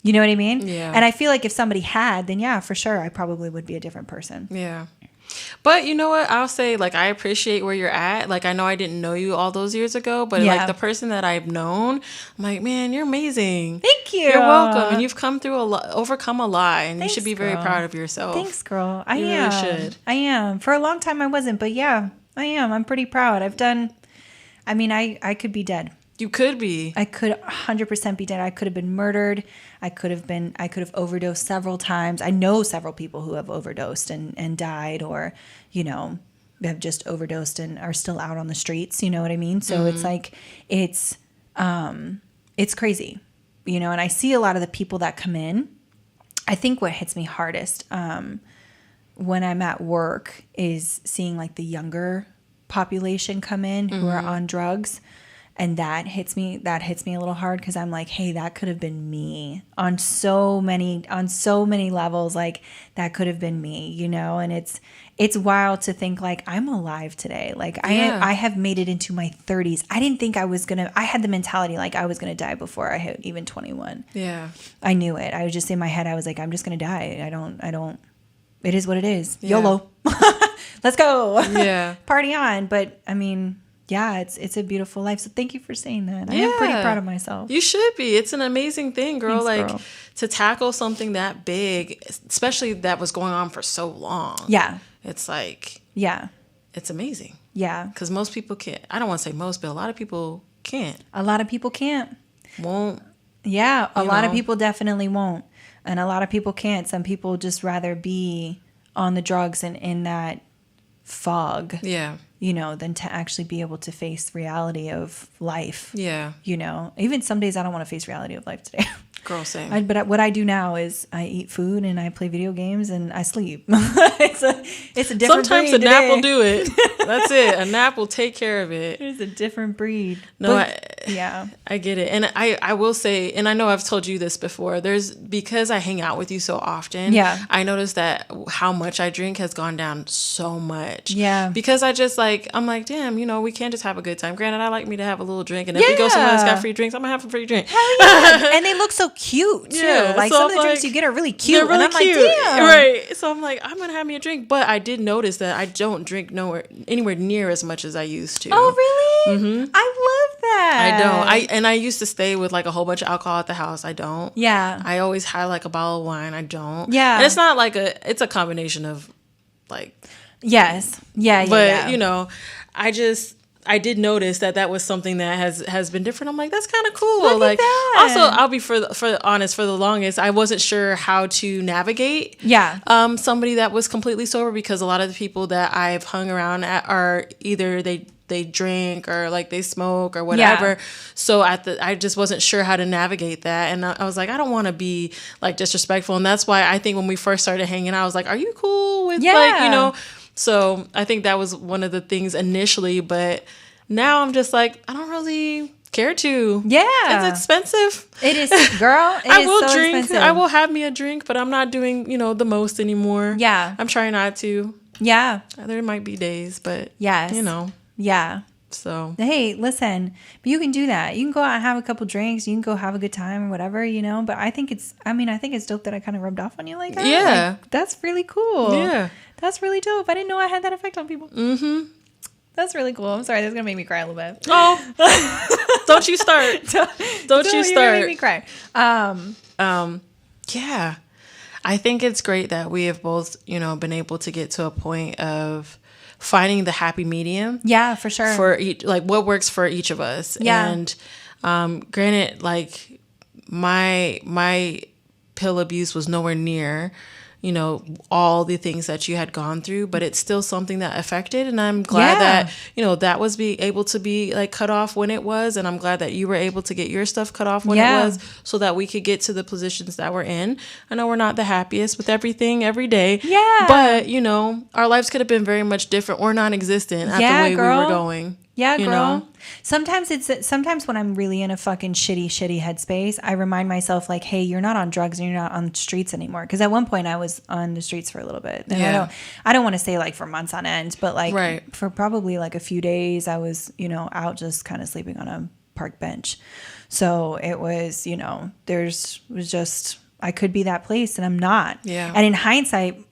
You know what I mean? Yeah. And I feel like if somebody had, then yeah, for sure, I probably would be a different person. Yeah. But you know what? I'll say, like, I appreciate where you're at. Like, I know I didn't know you all those years ago, but like the person that I've known, I'm like, man, you're amazing. Thank you. You're welcome. And you've come through overcome a lot, and Thanks, you should be very proud of yourself. Thanks, girl. You really should. I am. For a long time I wasn't, but yeah, I am. I'm pretty proud. I could be dead. You could be. I could 100% be dead. I could have been murdered. I could have overdosed several times. I know several people who have overdosed and died, or, you know, have just overdosed and are still out on the streets. You know what I mean? So it's like, it's crazy, you know, and I see a lot of the people that come in. I think what hits me hardest when I'm at work is seeing like the younger population come in who are on drugs. And that hits me a little hard, because I'm like, hey, that could have been me on so many levels. Like, that could have been me, you know. And it's wild to think, like, I'm alive today. Like, I have made it into my 30s. I didn't think I had the mentality like I was gonna die before I hit even 21. Yeah, I knew it. I was just in my head, I was like, I'm just gonna die. I don't. It is what it is. Yeah. YOLO. Let's go. Yeah. Party on. But I mean, yeah, it's a beautiful life. So thank you for saying that. I am pretty proud of myself. You should be. It's an amazing thing, girl. Thanks, like, to tackle something that big, especially that was going on for so long. Yeah. It's like, yeah, it's amazing. Yeah. Because most people can't. I don't want to say most, but a lot of people can't. A lot of people can't. Won't. Yeah. A lot of people definitely won't. And a lot of people can't. Some people just rather be on the drugs and in that fog. Yeah. You know, than to actually be able to face reality of life. Yeah. You know, even some days I don't want to face reality of life today. Girl, same. But what I do now is I eat food and I play video games and I sleep. It's a different Sometimes breed a nap today. will do it. That's it. A nap will take care of it. It's a different breed. No, I get it. And I will say, and I know I've told you this before, because I hang out with you so often, I noticed that how much I drink has gone down so much. Yeah. Because I'm like, damn, you know, we can't just have a good time. Granted, I like me to have a little drink. And if we go somewhere that's got free drinks, I'm going to have a free drink. Hell yeah. And they look so cute, too. Yeah, like, so some of the drinks you get are really cute. They're really and I'm cute. like, damn. Right. So I'm like, I'm going to have me a drink. But I did notice that I don't drink anywhere near as much as I used to. Oh, really? Mm-hmm. I love that. I don't. I used to stay with like a whole bunch of alcohol at the house. I don't. Yeah. I always had like a bottle of wine. I don't. Yeah. And it's not like it's a combination of like. Yes. Yeah. But, you know, I did notice that was something that has been different. I'm like, that's kind of cool. Look like, at that. Also, I'll be for honest, for the longest, I wasn't sure how to navigate. Yeah. Somebody that was completely sober, because a lot of the people that I've hung around at are either they drink or like they smoke or whatever. Yeah. So I just wasn't sure how to navigate that. And I was like, I don't want to be like disrespectful. And that's why I think when we first started hanging out, I was like, are you cool with like, you know? So I think that was one of the things initially, but now I'm just like, I don't really care to. Yeah. It's expensive. It is, girl. I will drink. Expensive. I will have me a drink, but I'm not doing, you know, the most anymore. Yeah. I'm trying not to. Yeah. There might be days, but you know. Yeah. So. Hey, listen, but you can do that. You can go out and have a couple drinks. You can go have a good time or whatever, you know, but I think it's dope that I kind of rubbed off on you like that. Yeah. Like, that's really cool. Yeah. That's really dope. I didn't know I had that effect on people. Mm-hmm. That's really cool. I'm sorry. That's going to make me cry a little bit. Oh, don't you start. Don't you start. You're going to make me cry. Yeah. I think it's great that we have both, been able to get to a point of finding the happy medium. Yeah, for sure. For each, like what works for each of us. Yeah. And granted, like my pill abuse was nowhere near, all the things that you had gone through, but it's still something that affected. And I'm glad that, that was able to be like cut off when it was. And I'm glad that you were able to get your stuff cut off when it was, so that we could get to the positions that we're in. I know we're not the happiest with everything every day. Yeah. But, our lives could have been very much different or non-existent at the way we were going. Yeah, girl. Sometimes when I'm really in a fucking shitty headspace, I remind myself like, hey, you're not on drugs and you're not on the streets anymore. Because at one point I was on the streets for a little bit. And I don't want to say like for months on end, but like for probably like a few days I was, out just kind of sleeping on a park bench. So it was, I could be that place and I'm not. Yeah. And in hindsight,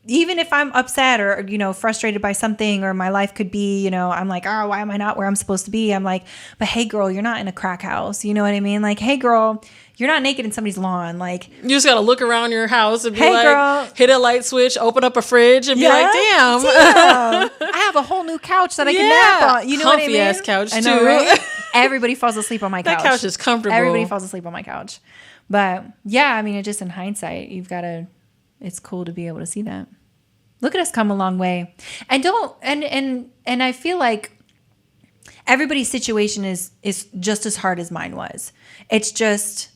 even if I'm upset or, frustrated by something, or my life could be, I'm like, oh, why am I not where I'm supposed to be? I'm like, but hey, girl, you're not in a crack house. You know what I mean? Like, hey, girl, you're not naked in somebody's lawn. Like, you just got to look around your house and be hey, like, girl, hit a light switch, open up a fridge and be like, damn. I have a whole new couch that I can nap on. You know what I mean? Comfy ass couch, I know, too. Right? Everybody falls asleep on my couch. That couch is comfortable. Everybody falls asleep on my couch. But yeah, I mean, it just in hindsight, it's cool to be able to see that. Look at us come a long way. And I feel like everybody's situation is just as hard as mine was. It's just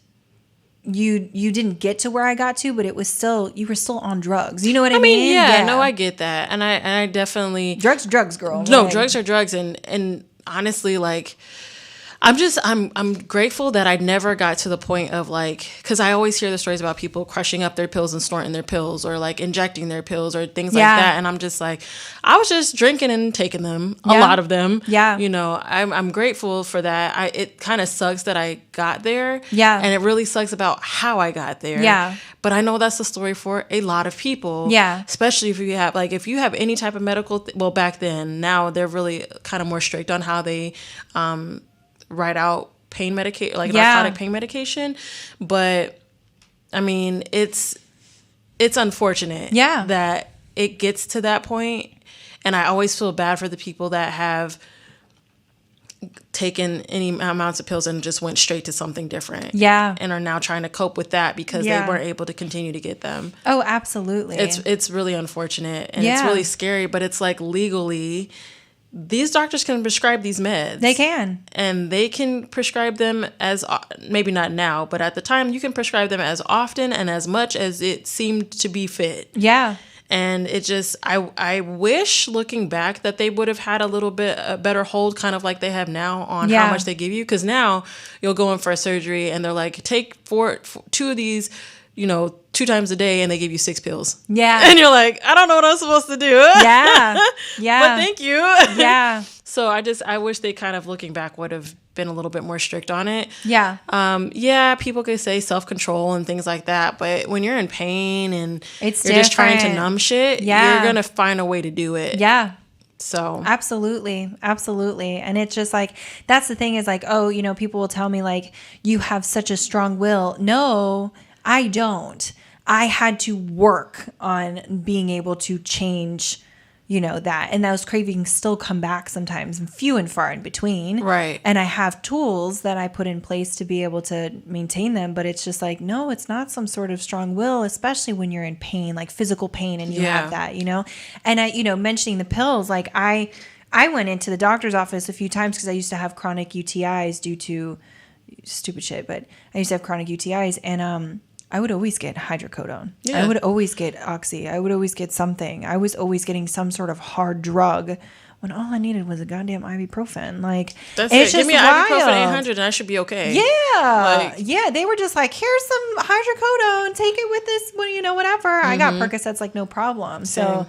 you didn't get to where I got to, but you were still on drugs. You know what I mean? Yeah, no, I get that. And I definitely drugs, girl. No, like, drugs are drugs, and honestly, like, I'm grateful that I never got to the point of like, because I always hear the stories about people crushing up their pills and snorting their pills, or like injecting their pills or things like that. And I'm just like, I was just drinking and taking them, a lot of them. Yeah. I'm grateful for that. It kind of sucks that I got there. Yeah. And it really sucks about how I got there. Yeah. But I know that's the story for a lot of people. Yeah. Especially if you have any type of medical, well, back then, now they're really kind of more strict on how they, write out pain medication, like narcotic pain medication. But I mean, it's unfortunate that it gets to that point. And I always feel bad for the people that have taken any amounts of pills and just went straight to something different. Yeah. And are now trying to cope with that because they weren't able to continue to get them. Oh, absolutely. It's really unfortunate, and it's really scary, but it's like legally these doctors can prescribe these meds. They can. And they can prescribe them as, maybe not now, but at the time, you can prescribe them as often and as much as it seemed to be fit. Yeah. And it just, I wish, looking back, that they would have had a better hold, kind of like they have now, on how much they give you. Because now you'll go in for a surgery and they're like, take two of these, 2 times a day, and they give you 6 pills. Yeah. And you're like, I don't know what I'm supposed to do. Yeah. Yeah. But thank you. Yeah. So I wish they kind of, looking back, would have been a little bit more strict on it. Yeah. Yeah, people could say self-control and things like that, but when you're in pain and you're just trying to numb shit, you're going to find a way to do it. Yeah. So absolutely. And it's just like, that's the thing, is like, oh, people will tell me like, you have such a strong will. No, I don't. I had to work on being able to change, that. And those cravings still come back sometimes, few and far in between. Right. And I have tools that I put in place to be able to maintain them. But it's just like, no, it's not some sort of strong will, especially when you're in pain, like physical pain, and you have that, And I, mentioning the pills, like I went into the doctor's office a few times because I used to have chronic UTIs due to stupid shit, but I used to have chronic UTIs, and I would always get hydrocodone. Yeah. I would always get oxy. I would always get something. I was always getting some sort of hard drug when all I needed was a goddamn ibuprofen. Like, that's it. Give me an ibuprofen 800 and I should be okay. Yeah. Yeah. They were just like, here's some hydrocodone. Take it with this, whatever. Mm-hmm. I got Percocets like no problem. Same. So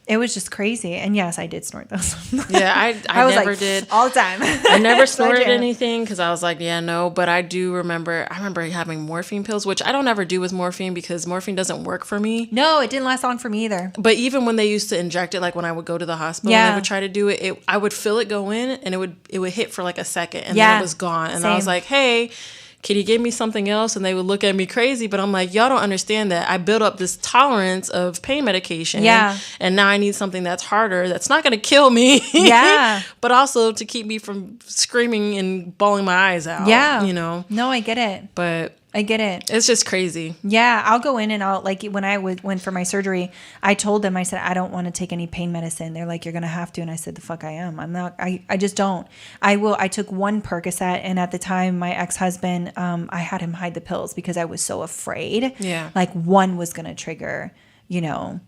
it was just crazy. And yes, I did snort those. Yeah, I was never like, did. All the time. I never snorted anything because I was like, yeah, no. But I remember having morphine pills, which I don't ever do with morphine because morphine doesn't work for me. No, it didn't last long for me either. But even when they used to inject it, like when I would go to the hospital and they would try to do it, I would feel it go in and it would hit for like a second and then it was gone. And I was like, hey, can you give me something else? And they would look at me crazy, but I'm like, y'all don't understand that I built up this tolerance of pain medication. Yeah. And now I need something that's harder, that's not going to kill me. Yeah. But also to keep me from screaming and bawling my eyes out. Yeah. You know? No, I get it. But I get it. It's just crazy. Yeah, I'll go in and I'll, like, when I went for my surgery, I told them, I said, I don't want to take any pain medicine. They're like, you're going to have to. And I said, the fuck I am. I'm not, I just don't. I took one Percocet, and at the time, my ex-husband, I had him hide the pills because I was so afraid. Yeah. Like, one was going to trigger, you know,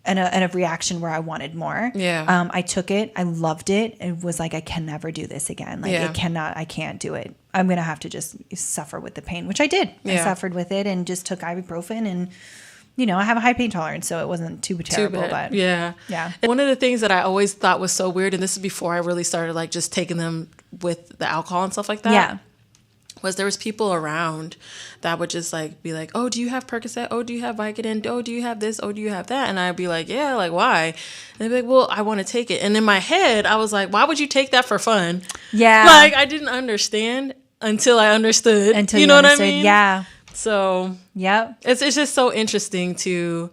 and a reaction where I wanted more. Yeah. I took it. I loved it. It was like, I can never do this again. Like, I can't do it. I'm going to have to just suffer with the pain, which I did. Yeah. I suffered with it and just took ibuprofen, and, you know, I have a high pain tolerance, so it wasn't too terrible. But yeah. And one of the things that I always thought was so weird, and this is before I really started like just taking them with the alcohol and stuff like that. Yeah. Was there was people around that would just like be like, oh, do you have Percocet? Oh, do you have Vicodin? Oh, do you have this? Oh, do you have that? And I'd be like, yeah, like why? And they'd be like, well, I want to take it. And in my head, I was like, why would you take that for fun? Yeah. Like I didn't understand until I understood. Until you know understood. what I mean? Yeah. So yep. It's just so interesting to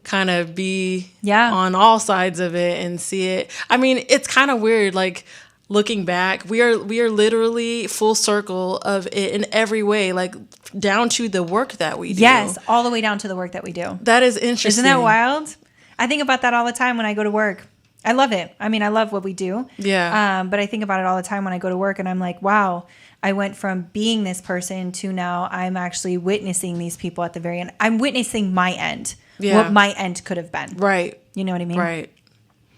kind of be on all sides of it and see it. I mean, it's kind of weird, like looking back, we are literally full circle of it in every way, like down to the work that we do. Yes, all the way down to the work that we do. That is interesting. Isn't that wild? I think about that all the time when I go to work. I love it. I mean, I love what we do. Yeah. But I think about it all the time when I go to work, and I'm like, wow, I went from being this person to now I'm actually witnessing these people at the very end. I'm witnessing my end. Yeah. What my end could have been. Right. You know what I mean? Right.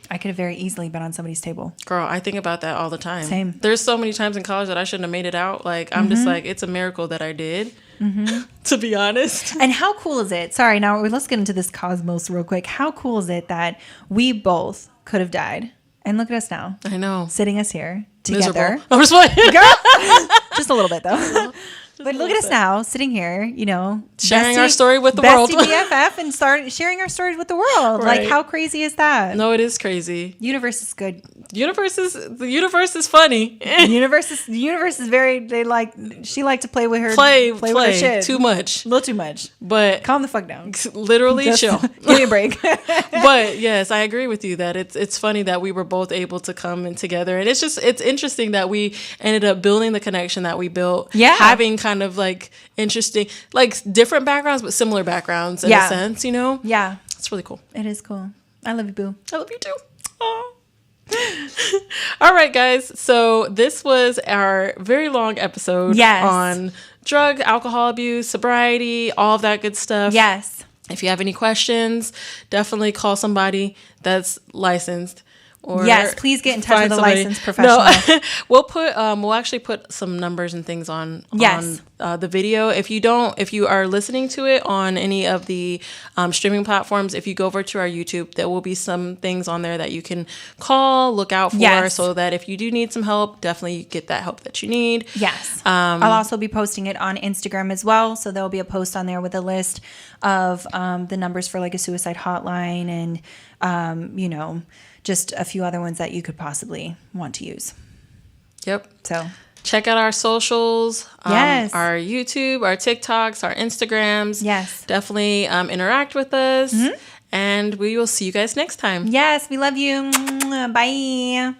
I could have very easily been on somebody's table. Girl, I think about that all the time. Same. There's so many times in college that I shouldn't have made it out. Like, I'm just like, it's a miracle that I did, to be honest. And how cool is it? Sorry, now let's get into this cosmos real quick. How cool is it that we both could have died? And look at us now. I know. Sitting us here together. Miserable. I'm just playing. Girl, just a little bit, though. But look at us now, sitting here, you know, sharing our story with the world. BFF and sharing our stories with the world. Right. Like, how crazy is that? No, it is crazy. Universe is good. The universe is funny. The universe is very. She liked to play with her. Play with her shit too much, a little too much. But calm the fuck down. Literally, just chill. Give me a break. But yes, I agree with you that it's funny that we were both able to come in together, and it's interesting that we ended up building the connection that we built. Yeah, having kind of like interesting, like different backgrounds but similar backgrounds in a sense. You know. Yeah, it's really cool. It is cool. I love you, boo. I love you too. Aww. All right, guys. So this was our very long episode on drug, alcohol abuse, sobriety, all of that good stuff. Yes. If you have any questions, definitely call somebody that's licensed. Or yes, please get in touch with a licensed professional. No, we'll actually put some numbers and things on the video. If you are listening to it on any of the streaming platforms, if you go over to our YouTube, there will be some things on there that you can look out for, so that if you do need some help, definitely get that help that you need. Yes. I'll also be posting it on Instagram as well. So there'll be a post on there with a list of the numbers for like a suicide hotline and, just a few other ones that you could possibly want to use. Yep. So check out our socials. Yes. Our YouTube, our TikToks, our Instagrams. Yes. Definitely interact with us. Mm-hmm. And we will see you guys next time. Yes. We love you. Bye.